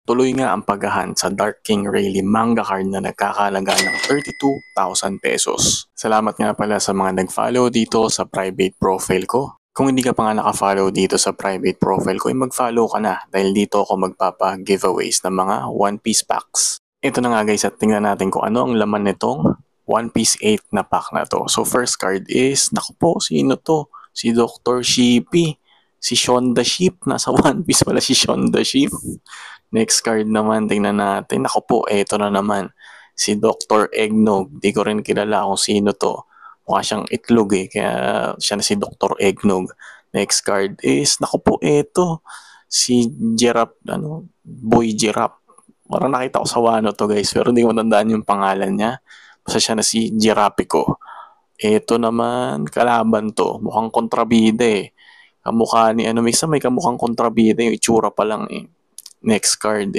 Tuloy nga ang paghahunt sa Dark King Rayleigh manga card na nagkakahalaga ng 32,000 pesos. Salamat nga pala sa mga nag-follow dito sa private profile ko. Kung hindi ka pa nga naka-follow dito sa private profile ko, ay mag-follow ka na dahil dito ako magpapa-giveaways ng mga One Piece packs. Ito na nga guys at tingnan natin kung ano ang laman nitong One Piece 8 na pack na to. So first card is, naku po, sino to? Si Dr. Shippy. Si Shaun the Sheep. Nasa One Piece pala si Shaun the Sheep. Next card naman, tingnan natin. Ako po, eto na naman. Si Dr. Eggnog. Di ko rin kilala kung sino to. Mukha siyang itlog eh. Kaya siya na si Dr. Eggnog. Next card is, naku po, eto. Si Giraffe, Boy Giraffe. Parang nakita ko sa Wano to guys. Pero hindi ko matandaan yung pangalan niya. Basta siya na si Girapico. Eto naman, kalaban to. Mukhang kontrabida eh. Kamukha ni, may kamukhang kontrabida yung itsura pa lang eh. Next card.